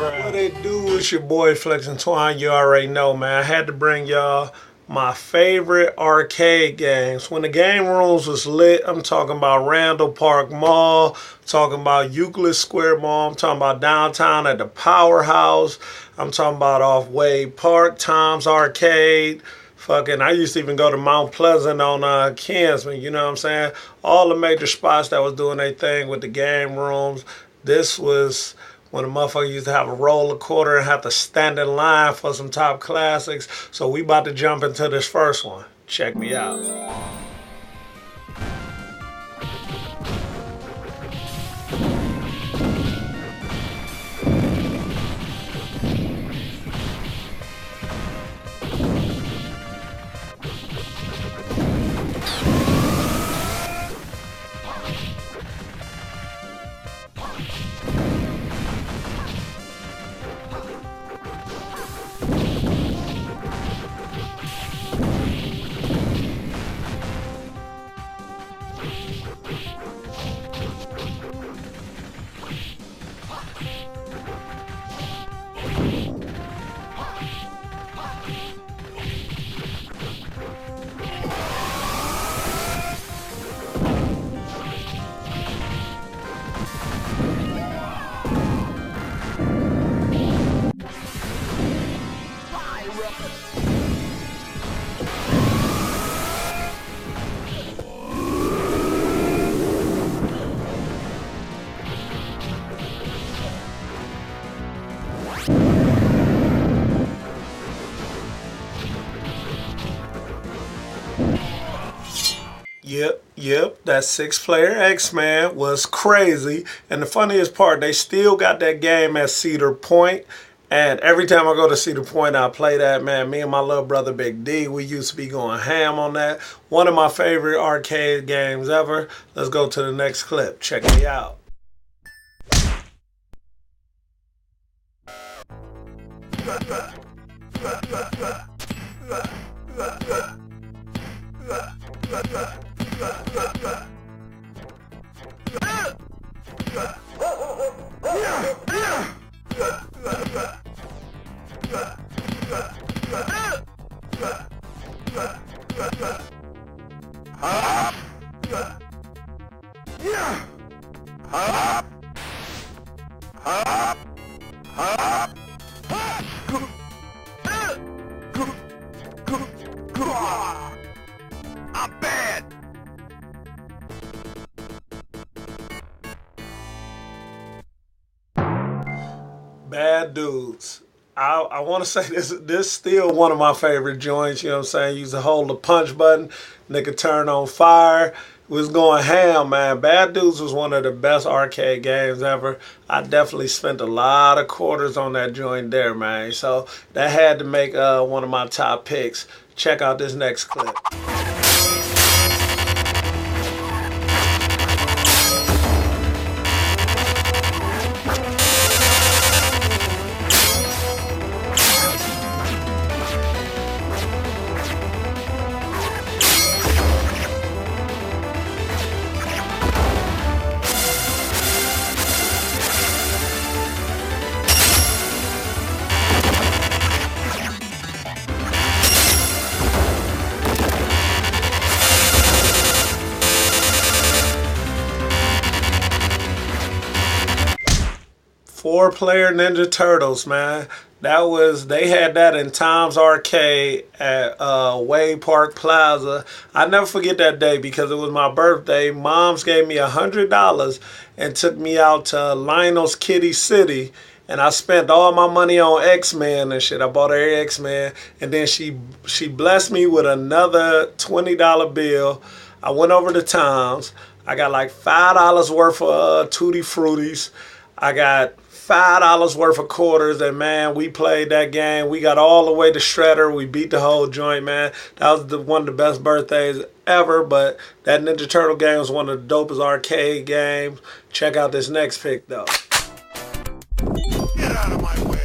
What it do is your boy FLEXINGTWON. You already know, man. I had to bring y'all my favorite arcade games. When the game rooms was lit, I'm talking about Randall Park Mall, talking about Euclid Square Mall, I'm talking about downtown at the Powerhouse, I'm talking about off Wade Park, Tom's Arcade. Fucking, I used to even go to Mount Pleasant on Kinsman, you know what I'm saying? All the major spots that was doing their thing with the game rooms. This was when a motherfucker used to have a roll a quarter and have to stand in line for some top classics. So we about to jump into this first one. Check me out. Yep, that 6-player XMan was crazy. And the funniest part, they still got that game at Cedar Point. And every time I go to Cedar Point, I play that, man. Me and my little brother, Big D, we used to be going ham on that. One of my favorite arcade games ever. Let's go to the next clip. Check me out. I'm bad. Bad Dudes. I want to say this still one of my favorite joints, you know what I'm saying? Used to hold the punch button, nigga turn on fire. Was going ham, man. Bad Dudes was one of the best arcade games ever. I definitely spent a lot of quarters on that joint there, man. So that had to make one of my top picks. Check out this next clip. 4-player Ninja Turtles, man. They had that in Tom's Arcade at Wade Park Plaza. I never forget that day because it was my birthday. Moms gave me $100 and took me out to Lionel's Kitty City. And I spent all my money on XMan and shit. I bought every XMan. And then she blessed me with another $20 bill. I went over to Tom's. I got like $5 worth of Tutti Fruttis. I got $5 worth of quarters, and man, we played that game. We got all the way to Shredder. We beat the whole joint, man. That was one of the best birthdays ever, but that Ninja Turtle game was one of the dopest arcade games. Check out this next pick, though. Get out of my way.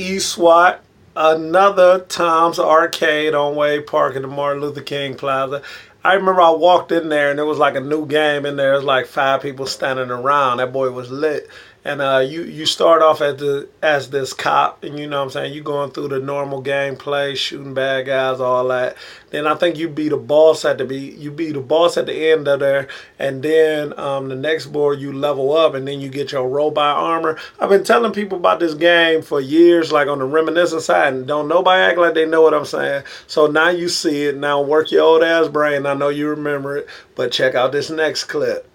E-SWAT, another Tom's Arcade on Wade Park in the Martin Luther King Plaza. I remember I walked in there and there was like a new game in there. It was like 5 people standing around. That boy was lit. And you start off as this cop, and you know what I'm saying, you going through the normal gameplay, shooting bad guys, all that. Then I think you be the boss at the end of there, and then the next board you level up, and then you get your robot armor. I've been telling people about this game for years, like on the reminiscent side, and don't nobody act like they know what I'm saying. So now you see it. Now work your old ass brain. I know you remember it, but check out this next clip.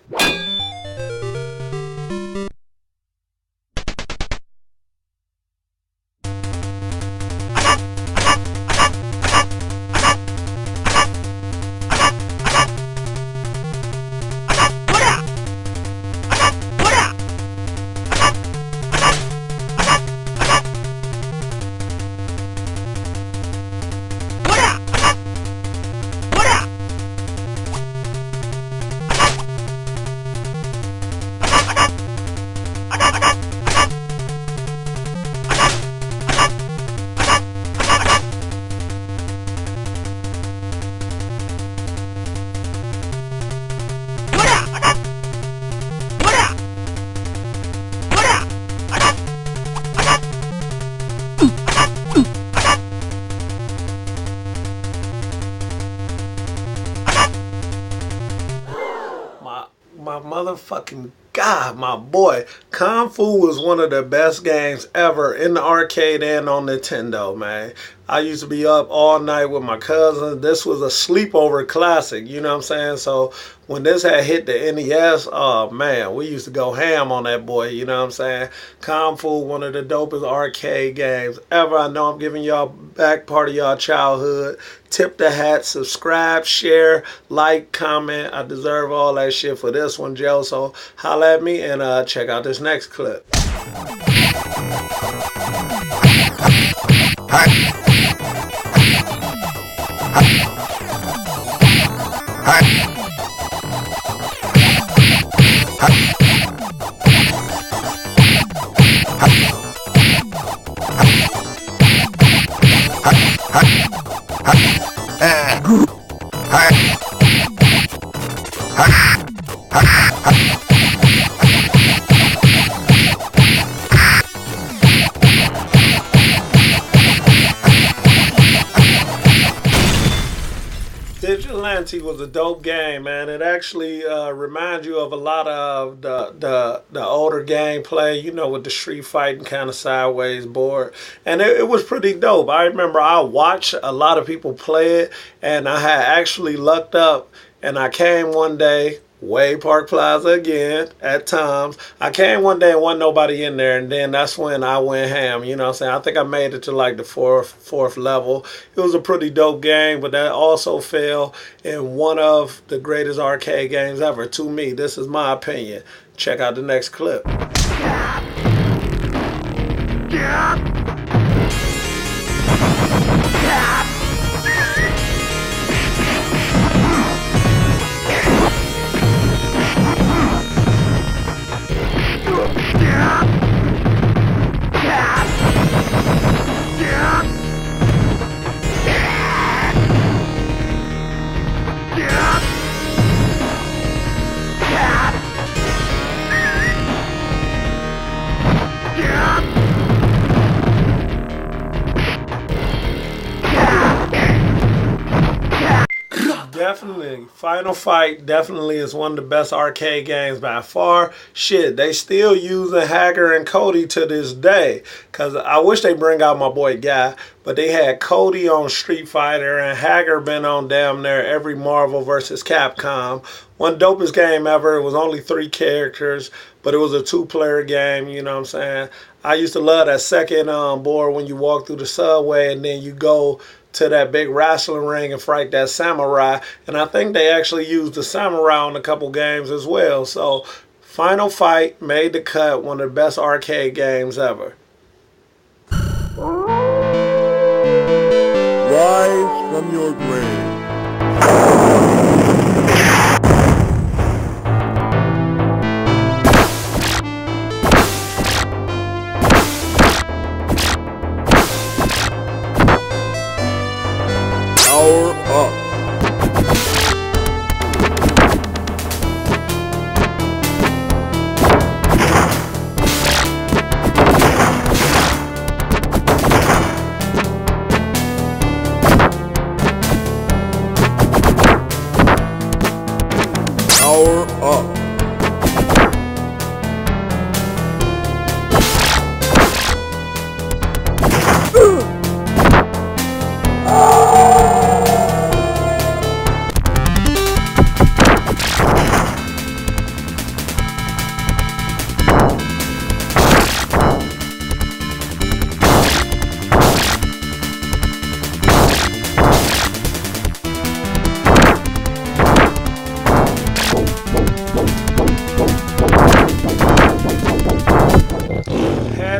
My motherfucking God, my boy. Kung Fu was one of the best games ever in the arcade and on Nintendo, man. I used to be up all night with my cousins. This was a sleepover classic, you know what I'm saying? So when this had hit the NES, oh man, we used to go ham on that boy, you know what I'm saying? Kung Fu, one of the dopest arcade games ever. I know I'm giving y'all back part of y'all childhood. Tip the hat, subscribe, share, like, comment. I deserve all that shit for this one, Joe. So holla at me and check out this next clip. Vigilante was a dope game, man. It actually reminds you of a lot of the older gameplay, you know, with the street fighting kind of sideways board. And it was pretty dope. I remember I watched a lot of people play it, and I had actually lucked up, and I came one day, Wade Park Plaza again at Tom's. I came one day and wasn't nobody in there, and then that's when I went ham, you know what I'm saying? I think I made it to like the fourth level. It was a pretty dope game, but that also fell in one of the greatest arcade games ever to me. This is my opinion. Check out the next clip. Definitely. Final Fight definitely is one of the best arcade games by far. Shit, they still using Hager and Cody to this day. Because I wish they bring out my boy Guy. But they had Cody on Street Fighter and Hager been on damn near every Marvel vs. Capcom. One dopest game ever. It was only 3 characters, but it was a 2-player game, you know what I'm saying? I used to love that second board when you walk through the subway and then you go to that big wrestling ring and fight that samurai. And I think they actually used the samurai on a couple games as well. So Final Fight made the cut, one of the best arcade games ever. Rise from your grave.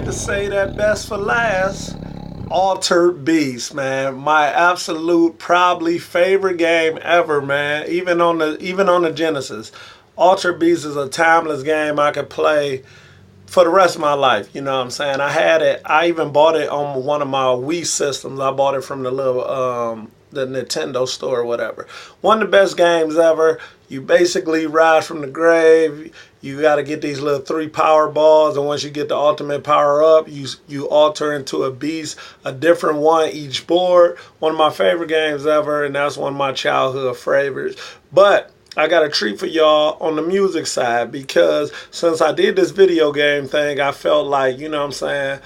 had to say that best for last. Altered Beast, man. My absolute, probably favorite game ever, man. Even on the Genesis. Altered Beast is a timeless game I could play for the rest of my life. You know what I'm saying? I had it. I even bought it on one of my Wii systems. I bought it from the little the Nintendo store or whatever. One of the best games ever. You basically rise from the grave. You got to get these little 3 power balls, and once you get the ultimate power up, you alter into a beast, a different one each board. One of my favorite games ever, and that's one of my childhood favorites. But I got a treat for y'all on the music side, because since I did this video game thing, I felt like, you know what I'm saying,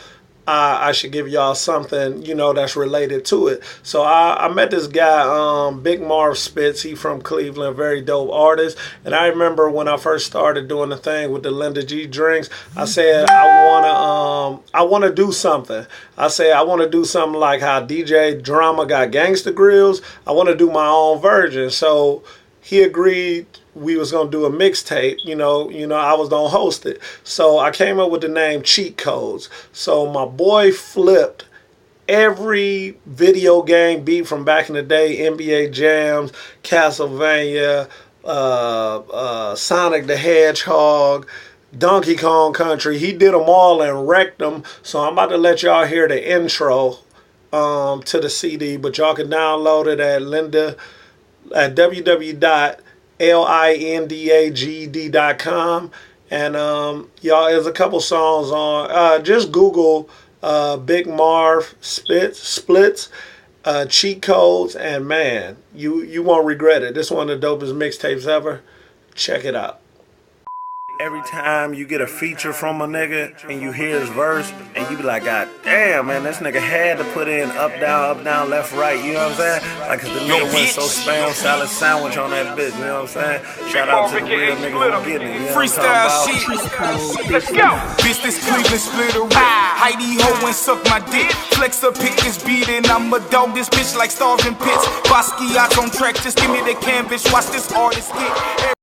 I should give y'all something, you know, that's related to it. So I met this guy, Big Marv Spitz. He from Cleveland, very dope artist. And I remember when I first started doing the thing with the Linda G drinks, I said I wanna do something. I said I want to do something like how DJ Drama got Gangsta Grills. I want to do my own version. So he agreed we was going to do a mixtape, you know, I was going to host it. So I came up with the name Cheat Codes. So my boy flipped every video game beat from back in the day, NBA Jams, Castlevania, Sonic the Hedgehog, Donkey Kong Country. He did them all and wrecked them. So I'm about to let y'all hear the intro to the CD, but y'all can download it at www.lindag.com, and y'all, there's a couple songs on. Just Google Big Marv Splits, Cheat Codes, and man, you won't regret it. This is one of the dopest mixtapes ever. Check it out. Every time you get a feature from a nigga and you hear his verse and you be like, God damn, man, this nigga had to put in up, down, left, right, you know what I'm saying? Like, cause the nigga went so spam salad sandwich on that bitch, you know what I'm saying? Shout out to the real niggas who getting it, you know what I'm talking about? Let's go! Bitch, this Cleveland split away. Heidi ho and suck my dick. Flex up, pick this beat and I'ma dog this bitch like starving pits. Basquiat's on track, just give me the canvas, watch this artist get.